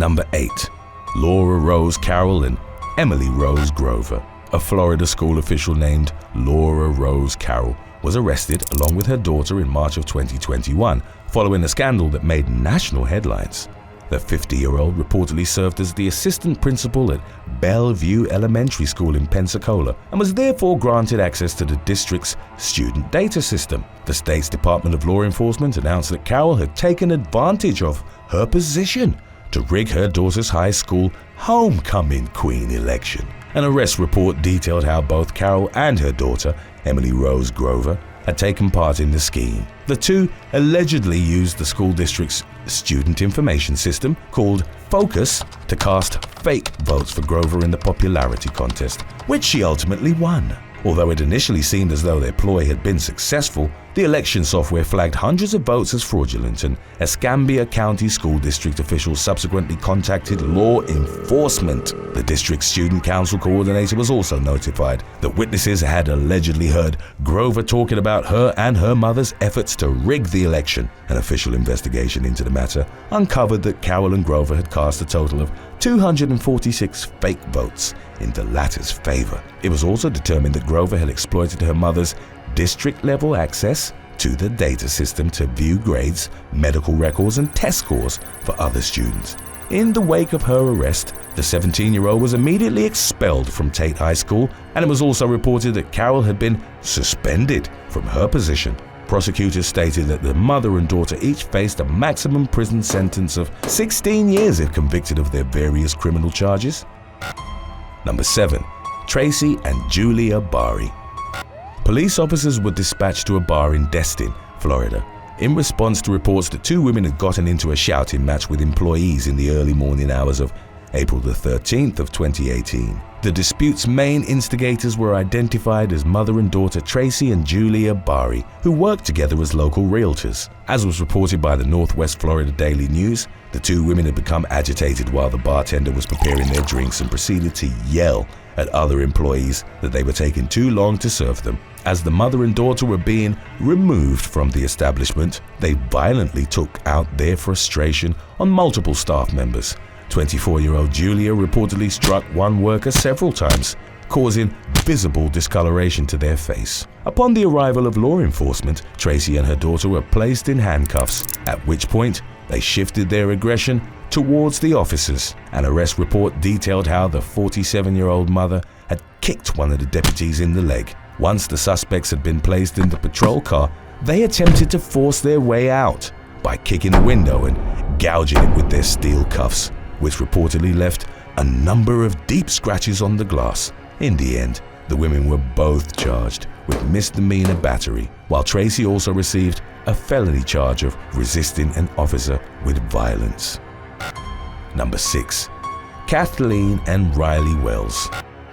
Number 8. Laura Rose Carroll and Emily Rose Grover. A Florida school official named Laura Rose Carroll was arrested along with her daughter in March of 2021 following a scandal that made national headlines. The 50-year-old reportedly served as the assistant principal at Bellevue Elementary School in Pensacola and was therefore granted access to the district's student data system. The state's Department of Law Enforcement announced that Carroll had taken advantage of her position to rig her daughter's high school homecoming queen election. An arrest report detailed how both Carroll and her daughter, Emily Rose Grover, had taken part in the scheme. The two allegedly used the school district's student information system called Focus to cast fake votes for Grover in the popularity contest, which she ultimately won. Although it initially seemed as though their ploy had been successful, the election software flagged hundreds of votes as fraudulent, and Escambia County School District officials subsequently contacted law enforcement. The district's student council coordinator was also notified that witnesses had allegedly heard Grover talking about her and her mother's efforts to rig the election. An official investigation into the matter uncovered that Carroll and Grover had cast a total of 246 fake votes in the latter's favor. It was also determined that Grover had exploited her mother's district-level access to the data system to view grades, medical records, and test scores for other students. In the wake of her arrest, the 17-year-old was immediately expelled from Tate High School, and it was also reported that Carroll had been suspended from her position. Prosecutors stated that the mother and daughter each faced a maximum prison sentence of 16 years if convicted of their various criminal charges. Number 7. Tracy and Julia Bari. Police officers were dispatched to a bar in Destin, Florida, in response to reports that two women had gotten into a shouting match with employees in the early morning hours of April the 13th of 2018. The dispute's main instigators were identified as mother and daughter Tracy and Julia Bari, who worked together as local realtors. As was reported by the Northwest Florida Daily News, the two women had become agitated while the bartender was preparing their drinks and proceeded to yell at other employees that they were taking too long to serve them. As the mother and daughter were being removed from the establishment, they violently took out their frustration on multiple staff members. 24-year-old Julia reportedly struck one worker several times, causing visible discoloration to their face. Upon the arrival of law enforcement, Tracy and her daughter were placed in handcuffs, at which point they shifted their aggression towards the officers. An arrest report detailed how the 47-year-old mother had kicked one of the deputies in the leg. Once the suspects had been placed in the patrol car, they attempted to force their way out by kicking the window and gouging it with their steel cuffs, which reportedly left a number of deep scratches on the glass. In the end, the women were both charged with misdemeanor battery, while Tracy also received a felony charge of resisting an officer with violence. Number 6. Kathleen and Riley Wells.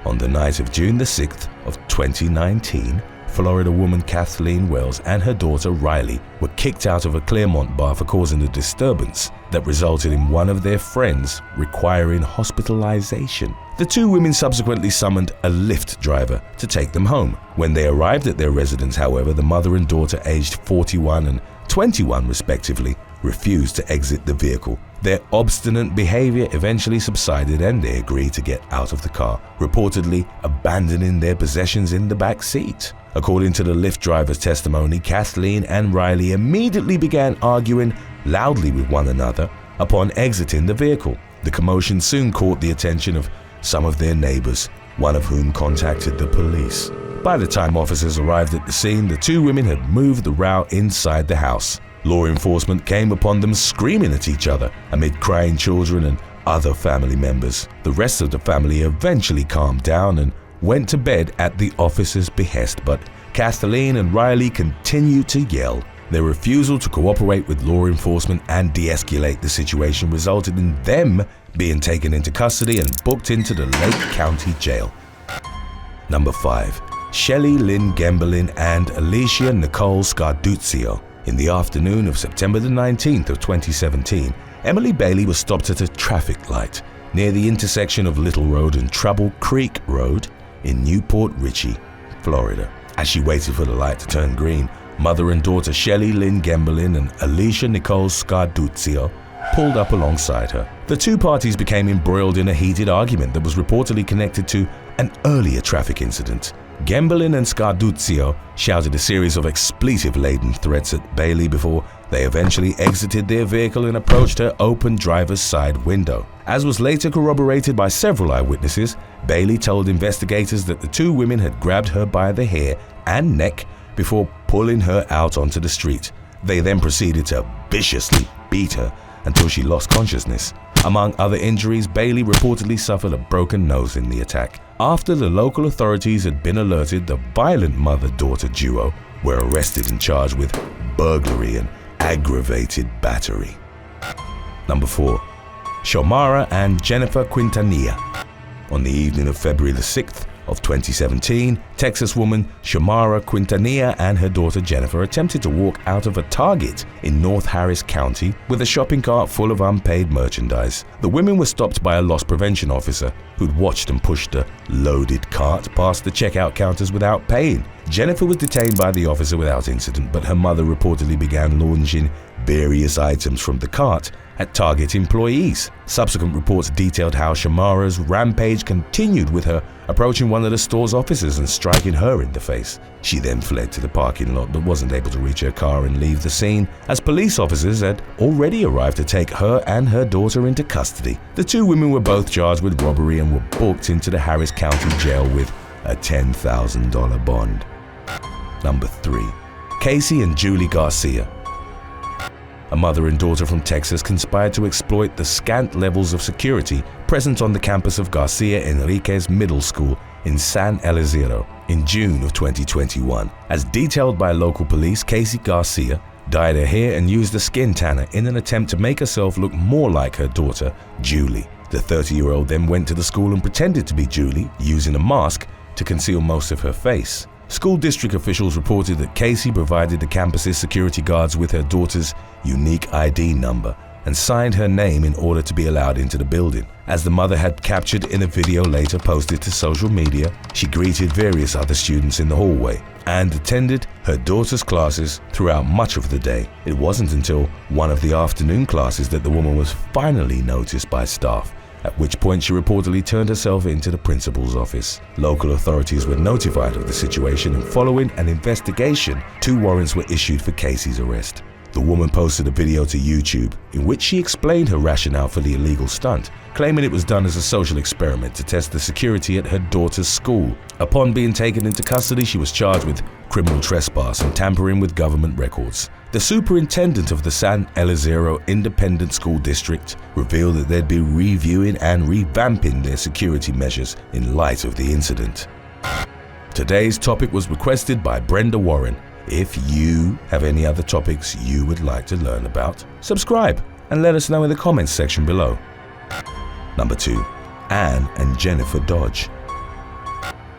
On the night of June the 6th of 2019, Florida woman Kathleen Wells and her daughter Riley were kicked out of a Claremont bar for causing a disturbance that resulted in one of their friends requiring hospitalization. The two women subsequently summoned a Lyft driver to take them home. When they arrived at their residence, however, the mother and daughter, aged 41 and 21 respectively, refused to exit the vehicle. Their obstinate behavior eventually subsided and they agreed to get out of the car, reportedly abandoning their possessions in the back seat. According to the Lyft driver's testimony, Kathleen and Riley immediately began arguing loudly with one another upon exiting the vehicle. The commotion soon caught the attention of some of their neighbors, one of whom contacted the police. By the time officers arrived at the scene, the two women had moved the row inside the house. Law enforcement came upon them screaming at each other amid crying children and other family members. The rest of the family eventually calmed down and went to bed at the officers' behest, but Kathleen and Riley continued to yell. Their refusal to cooperate with law enforcement and de-escalate the situation resulted in them being taken into custody and booked into the Lake County Jail. Number 5. Shelly, Lynn Gambelin and Alicia Nicole Scarduzzio. In the afternoon of September the 19th of 2017, Emily Bailey was stopped at a traffic light near the intersection of Little Road and Trouble Creek Road in Newport Richey, Florida. As she waited for the light to turn green, mother and daughter Shelly, Lynn Gambelin and Alicia Nicole Scarduzzio pulled up alongside her. The two parties became embroiled in a heated argument that was reportedly connected to an earlier traffic incident. Gambelin and Scarduzzio shouted a series of expletive-laden threats at Bailey before they eventually exited their vehicle and approached her open driver's side window. As was later corroborated by several eyewitnesses, Bailey told investigators that the two women had grabbed her by the hair and neck before pulling her out onto the street. They then proceeded to viciously beat her until she lost consciousness. Among other injuries, Bailey reportedly suffered a broken nose in the attack. After the local authorities had been alerted, the violent mother-daughter duo were arrested and charged with burglary and aggravated battery. Number 4. Shomara and Jennifer Quintinilla. On the evening of February the 6th of 2017, Texas woman Shomara Quintinilla and her daughter Jennifer attempted to walk out of a Target in North Harris County with a shopping cart full of unpaid merchandise. The women were stopped by a loss prevention officer who'd watched them push the loaded cart past the checkout counters without paying. Jennifer was detained by the officer without incident, but her mother reportedly began launching various items from the cart at Target employees. Subsequent reports detailed how Shomara's rampage continued, with her approaching one of the store's officers and striking her in the face. She then fled to the parking lot but wasn't able to reach her car and leave the scene, as police officers had already arrived to take her and her daughter into custody. The two women were both charged with robbery and were booked into the Harris County Jail with a $10,000 bond. Number 3. Casey and Julie Garcia. A mother and daughter from Texas conspired to exploit the scant levels of security present on the campus of Garcia Enriquez Middle School in San Elizondo in June of 2021. As detailed by local police, Casey Garcia dyed her hair and used a skin tanner in an attempt to make herself look more like her daughter, Julie. The 30-year-old then went to the school and pretended to be Julie, using a mask to conceal most of her face. School district officials reported that Casey provided the campus's security guards with her daughter's unique ID number and signed her name in order to be allowed into the building. As the mother had captured in a video later posted to social media, she greeted various other students in the hallway and attended her daughter's classes throughout much of the day. It wasn't until one of the afternoon classes that the woman was finally noticed by staff, at which point she reportedly turned herself into the principal's office. Local authorities were notified of the situation, and following an investigation, 2 warrants were issued for Casey's arrest. The woman posted a video to YouTube in which she explained her rationale for the illegal stunt, claiming it was done as a social experiment to test the security at her daughter's school. Upon being taken into custody, she was charged with criminal trespass and tampering with government records. The superintendent of the San Elizondo Independent School District revealed that they'd be reviewing and revamping their security measures in light of the incident. Today's topic was requested by Brenda Warren. If you have any other topics you would like to learn about, subscribe and let us know in the comments section below. Number 2. Anne and Jennifer Dodge.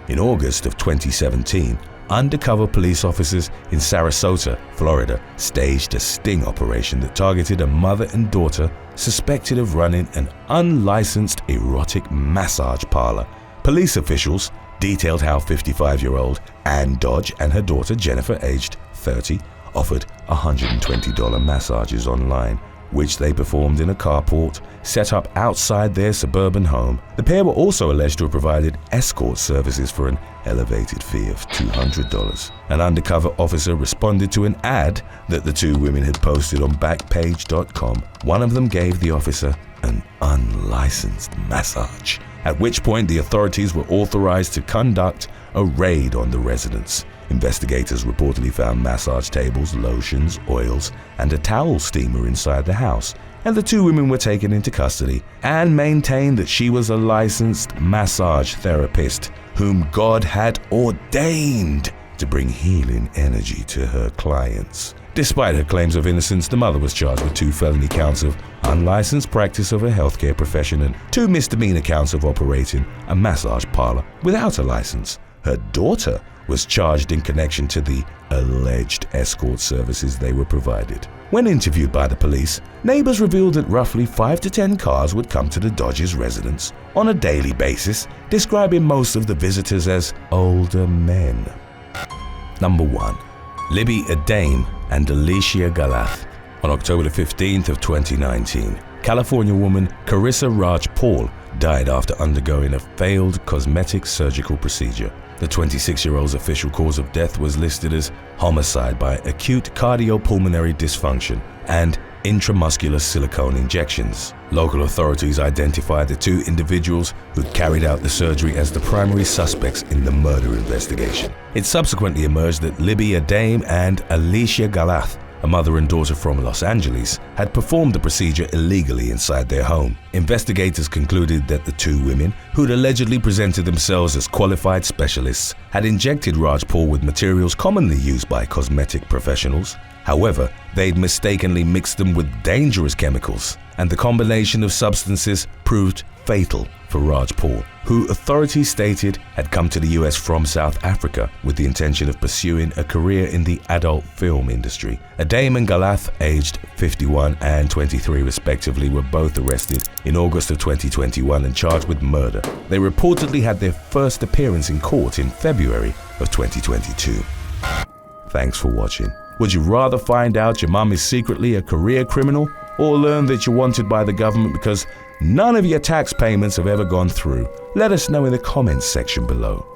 In August of 2017, undercover police officers in Sarasota, Florida, staged a sting operation that targeted a mother and daughter suspected of running an unlicensed erotic massage parlor. Police officials detailed how 55-year-old Anne Dodge and her daughter Jennifer, aged 30, offered $120 massages online, which they performed in a carport set up outside their suburban home. The pair were also alleged to have provided escort services for an elevated fee of $200. An undercover officer responded to an ad that the two women had posted on Backpage.com. One of them gave the officer an unlicensed massage, at which point the authorities were authorized to conduct a raid on the residence. Investigators reportedly found massage tables, lotions, oils, and a towel steamer inside the house, and the two women were taken into custody. Anne maintained that she was a licensed massage therapist whom God had ordained to bring healing energy to her clients. Despite her claims of innocence, the mother was charged with 2 felony counts of unlicensed practice of a healthcare profession and 2 misdemeanor counts of operating a massage parlor without a license. Her daughter was charged in connection to the alleged escort services they were provided. When interviewed by the police, neighbors revealed that roughly 5 to 10 cars would come to the Dodges' residence on a daily basis, describing most of the visitors as older men. Number 1. Libby, a dame, and Alicia Gallagher. On October 15th of 2019, California woman Carissa Raj Paul died after undergoing a failed cosmetic surgical procedure. The 26-year-old's official cause of death was listed as homicide by acute cardiopulmonary dysfunction and intramuscular silicone injections. Local authorities identified the two individuals who carried out the surgery as the primary suspects in the murder investigation. It subsequently emerged that Libby, a dame, and Alicia Gallagher, a mother and daughter from Los Angeles, had performed the procedure illegally inside their home. Investigators concluded that the two women, who'd allegedly presented themselves as qualified specialists, had injected Raj Paul with materials commonly used by cosmetic professionals. However, they'd mistakenly mixed them with dangerous chemicals, and the combination of substances proved fatal for Raj Paul, who authorities stated had come to the US from South Africa with the intention of pursuing a career in the adult film industry. A dame and Gallagher, aged 51 and 23 respectively, were both arrested in August of 2021 and charged with murder. They reportedly had their first appearance in court in February of 2022. Thanks for watching. Would you rather find out your mum is secretly a career criminal, or learn that you're wanted by the government because none of your tax payments have ever gone through? Let us know in the comments section below.